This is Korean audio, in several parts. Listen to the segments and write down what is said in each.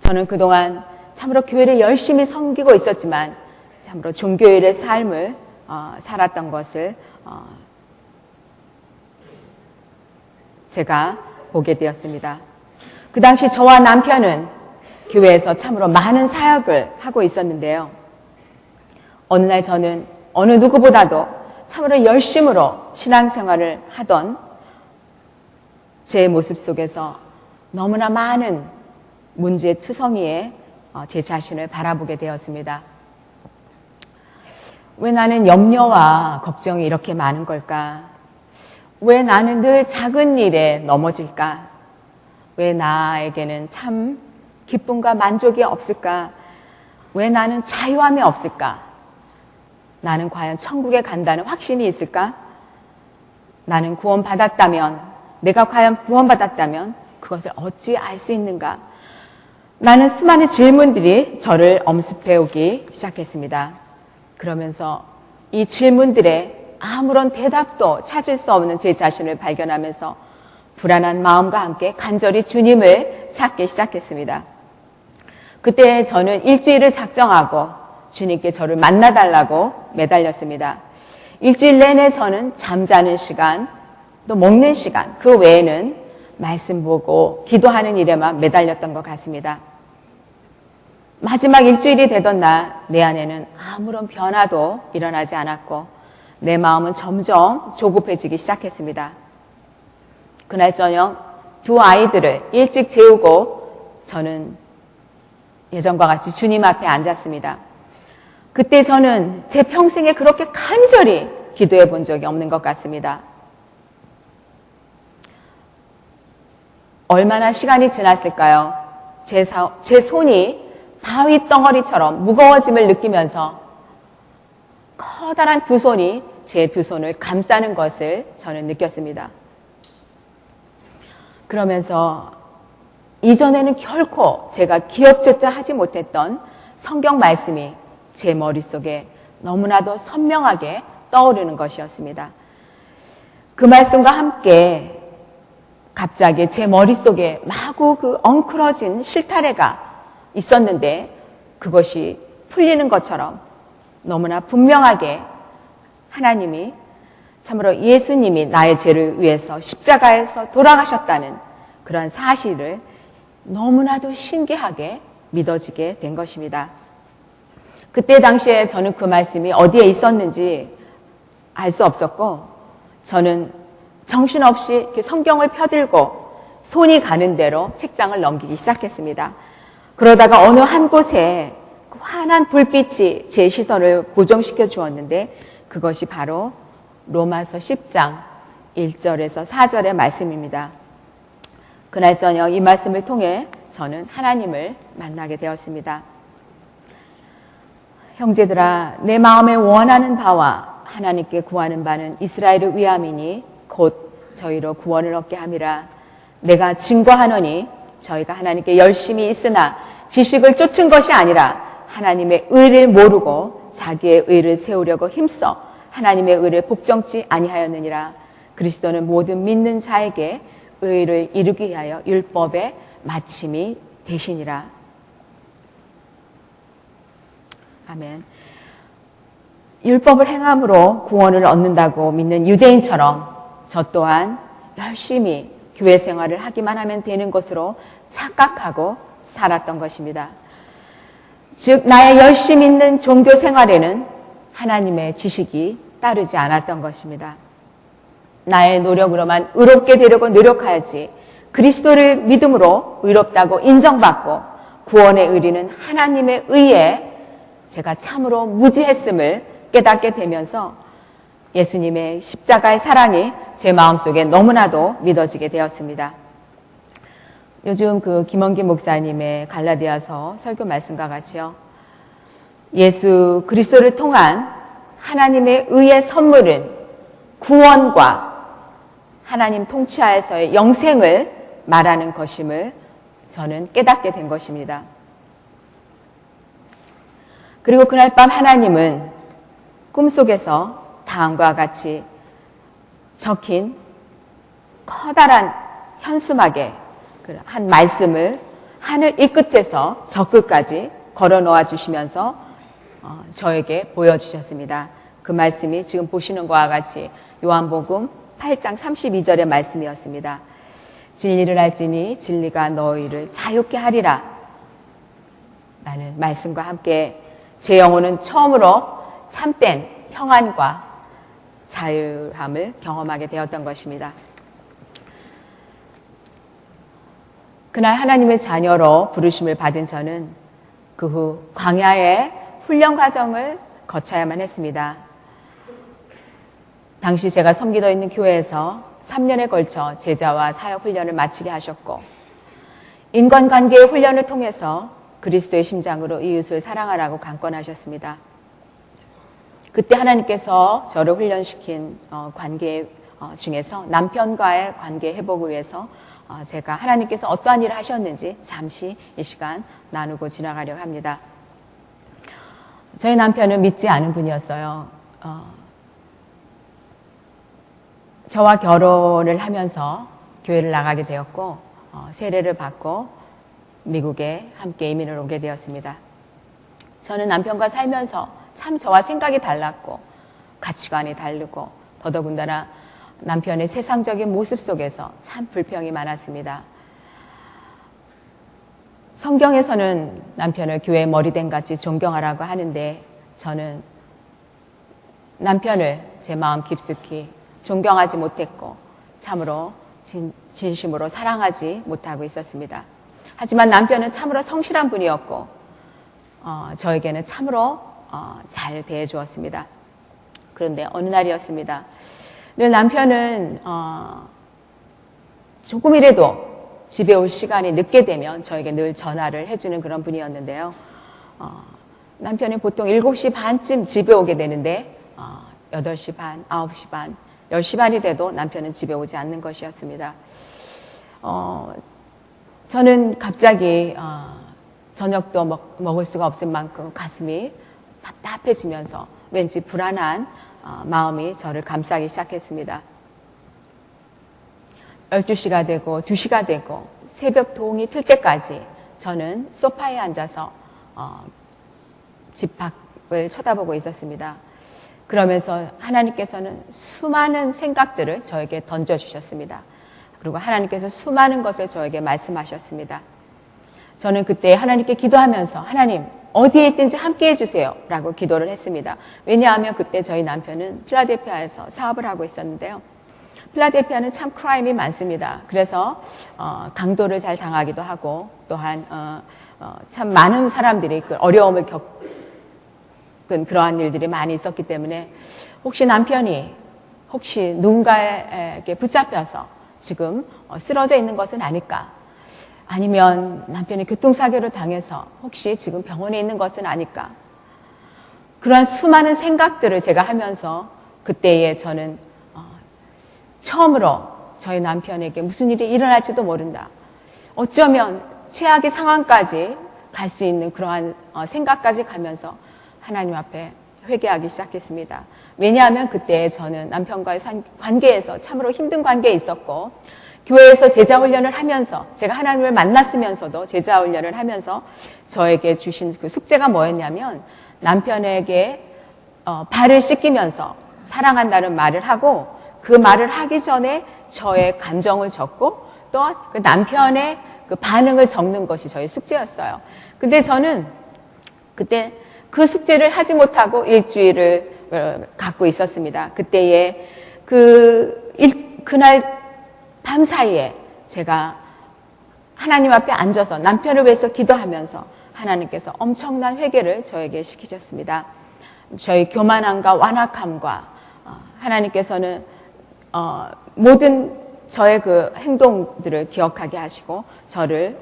저는 그동안 참으로 교회를 열심히 섬기고 있었지만 참으로 종교인의 삶을 살았던 것을 제가 보게 되었습니다. 그 당시 저와 남편은 교회에서 참으로 많은 사역을 하고 있었는데요. 어느 날 저는 어느 누구보다도 참으로 열심으로 신앙생활을 하던 제 모습 속에서 너무나 많은 문제투성이에 제 자신을 바라보게 되었습니다. 왜 나는 염려와 걱정이 이렇게 많은 걸까? 왜 나는 늘 작은 일에 넘어질까? 왜 나에게는 참 기쁨과 만족이 없을까? 왜 나는 자유함이 없을까? 나는 과연 천국에 간다는 확신이 있을까? 나는 구원받았다면, 내가 과연 구원받았다면 그것을 어찌 알 수 있는가? 나는 수많은 질문들이 저를 엄습해 오기 시작했습니다. 그러면서 이 질문들에 아무런 대답도 찾을 수 없는 제 자신을 발견하면서 불안한 마음과 함께 간절히 주님을 찾기 시작했습니다. 그때 저는 일주일을 작정하고 주님께 저를 만나달라고 매달렸습니다. 일주일 내내 저는 잠자는 시간, 또 먹는 시간, 그 외에는 말씀 보고 기도하는 일에만 매달렸던 것 같습니다. 마지막 일주일이 되던 날 내 안에는 아무런 변화도 일어나지 않았고 내 마음은 점점 조급해지기 시작했습니다. 그날 저녁 두 아이들을 일찍 재우고 저는 예전과 같이 주님 앞에 앉았습니다. 그때 저는 제 평생에 그렇게 간절히 기도해 본 적이 없는 것 같습니다. 얼마나 시간이 지났을까요? 제 손이 바위 덩어리처럼 무거워짐을 느끼면서 커다란 두 손이 제 두 손을 감싸는 것을 저는 느꼈습니다. 그러면서 이전에는 결코 제가 기억조차 하지 못했던 성경 말씀이 제 머릿속에 너무나도 선명하게 떠오르는 것이었습니다. 그 말씀과 함께 갑자기 제 머릿속에 마구 그 엉클어진 실타래가 있었는데 그것이 풀리는 것처럼 너무나 분명하게 하나님이 참으로 예수님이 나의 죄를 위해서 십자가에서 돌아가셨다는 그런 사실을 너무나도 신기하게 믿어지게 된 것입니다. 그때 당시에 저는 그 말씀이 어디에 있었는지 알 수 없었고 저는 정신없이 이렇게 성경을 펴들고 손이 가는 대로 책장을 넘기기 시작했습니다. 그러다가 어느 한 곳에 환한 불빛이 제 시선을 고정시켜 주었는데 그것이 바로 로마서 10장 1절에서 4절의 말씀입니다. 그날 저녁 이 말씀을 통해 저는 하나님을 만나게 되었습니다. 형제들아, 내 마음에 원하는 바와 하나님께 구하는 바는 이스라엘을 위함이니 곧 저희로 구원을 얻게 함이라. 내가 증거하노니 저희가 하나님께 열심히 있으나 지식을 쫓은 것이 아니라 하나님의 의를 모르고 자기의 의를 세우려고 힘써 하나님의 의를 복종치 아니하였느니라. 그리스도는 모든 믿는 자에게 의를 이루기 위하여 율법의 마침이 되시니라. 아멘. 율법을 행함으로 구원을 얻는다고 믿는 유대인처럼 저 또한 열심히 교회 생활을 하기만 하면 되는 것으로 착각하고 살았던 것입니다. 즉 나의 열심 있는 종교 생활에는 하나님의 지식이 따르지 않았던 것입니다. 나의 노력으로만 의롭게 되려고 노력하야지 그리스도를 믿음으로 의롭다고 인정받고 구원의 의리는 하나님의 의에 제가 참으로 무지했음을 깨닫게 되면서 예수님의 십자가의 사랑이 제 마음속에 너무나도 믿어지게 되었습니다. 요즘 그 김원기 목사님의 갈라디아서 설교 말씀과 같이요. 예수 그리스도를 통한 하나님의 의의 선물은 구원과 하나님 통치하에서의 영생을 말하는 것임을 저는 깨닫게 된 것입니다. 그리고 그날 밤 하나님은 꿈속에서 다음과 같이 적힌 커다란 현수막에 한 말씀을 하늘 이 끝에서 저 끝까지 걸어 놓아 주시면서 저에게 보여주셨습니다. 그 말씀이 지금 보시는 것과 같이 요한복음 8장 32절의 말씀이었습니다. 진리를 알지니 진리가 너희를 자유케 하리라 라는 말씀과 함께 제 영혼은 처음으로 참된 평안과 자유함을 경험하게 되었던 것입니다. 그날 하나님의 자녀로 부르심을 받은 저는 그 후 광야의 훈련 과정을 거쳐야만 했습니다. 당시 제가 섬기고 있는 교회에서 3년에 걸쳐 제자와 사역 훈련을 마치게 하셨고 인간관계의 훈련을 통해서 그리스도의 심장으로 이웃을 사랑하라고 강권하셨습니다. 그때 하나님께서 저를 훈련시킨 관계 중에서 남편과의 관계 회복을 위해서 제가 하나님께서 어떠한 일을 하셨는지 잠시 이 시간 나누고 지나가려고 합니다. 저희 남편은 믿지 않은 분이었어요. 저와 결혼을 하면서 교회를 나가게 되었고 세례를 받고 미국에 함께 이민을 오게 되었습니다. 저는 남편과 살면서 참 저와 생각이 달랐고 가치관이 다르고 더더군다나 남편의 세상적인 모습 속에서 참 불평이 많았습니다. 성경에서는 남편을 교회의 머리된 같이 존경하라고 하는데 저는 남편을 제 마음 깊숙이 존경하지 못했고 참으로 진심으로 사랑하지 못하고 있었습니다. 하지만 남편은 참으로 성실한 분이었고 저에게는 참으로 잘 대해주었습니다. 그런데 어느 날이었습니다. 늘 남편은 조금이라도 집에 올 시간이 늦게 되면 저에게 늘 전화를 해주는 그런 분이었는데요. 남편이 보통 7시 반쯤 집에 오게 되는데 8시 반, 9시 반, 10시 반이 돼도 남편은 집에 오지 않는 것이었습니다. 저는 갑자기 저녁도 먹을 수가 없을 만큼 가슴이 답답해지면서 왠지 불안한 마음이 저를 감싸기 시작했습니다. 12시가 되고 2시가 되고 새벽 동이 틀 때까지 저는 소파에 앉아서 집 밖을 쳐다보고 있었습니다. 그러면서 하나님께서는 수많은 생각들을 저에게 던져주셨습니다. 그리고 하나님께서 수많은 것을 저에게 말씀하셨습니다. 저는 그때 하나님께 기도하면서 하나님 어디에 있든지 함께 해주세요 라고 기도를 했습니다. 왜냐하면 그때 저희 남편은 필라델피아에서 사업을 하고 있었는데요. 필라델피아는 참 크라임이 많습니다. 그래서 강도를 잘 당하기도 하고 또한 참 많은 사람들이 그 어려움을 겪은 그러한 일들이 많이 있었기 때문에 혹시 남편이 누군가에게 붙잡혀서 지금 쓰러져 있는 것은 아닐까? 아니면 남편이 교통사고를 당해서 혹시 지금 병원에 있는 것은 아닐까? 그러한 수많은 생각들을 제가 하면서 그때에 저는 처음으로 저희 남편에게 무슨 일이 일어날지도 모른다. 어쩌면 최악의 상황까지 갈 수 있는 그러한 생각까지 가면서 하나님 앞에 회개하기 시작했습니다. 왜냐하면 그때 저는 남편과의 관계에서 참으로 힘든 관계에 있었고 교회에서 제자훈련을 하면서 제가 하나님을 만났으면서도 제자훈련을 하면서 저에게 주신 그 숙제가 뭐였냐면 남편에게 발을 씻기면서 사랑한다는 말을 하고 그 말을 하기 전에 저의 감정을 적고 또한 그 남편의 그 반응을 적는 것이 저의 숙제였어요. 근데 저는 그때 그 숙제를 하지 못하고 일주일을 갖고 있었습니다. 그때에 그날 밤 사이에 제가 하나님 앞에 앉아서 남편을 위해서 기도하면서 하나님께서 엄청난 회개를 저에게 시키셨습니다. 저희 교만함과 완악함과 하나님께서는 모든 저의 그 행동들을 기억하게 하시고 저를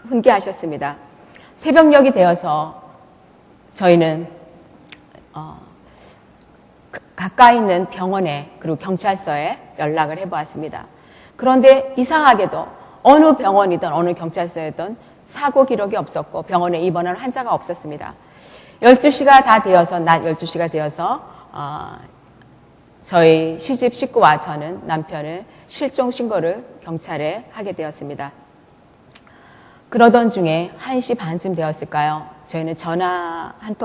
훈계하셨습니다. 새벽녘이 되어서 저희는 가까이 있는 병원에 그리고 경찰서에 연락을 해보았습니다. 그런데 이상하게도 어느 병원이든 어느 경찰서에든 사고 기록이 없었고 병원에 입원한 환자가 없었습니다. 12시가 다 되어서 낮 12시가 되어서 저희 시집 식구와 저는 남편을 실종 신고를 경찰에 하게 되었습니다. 그러던 중에 1시 반쯤 되었을까요? 저희는 전화 한 통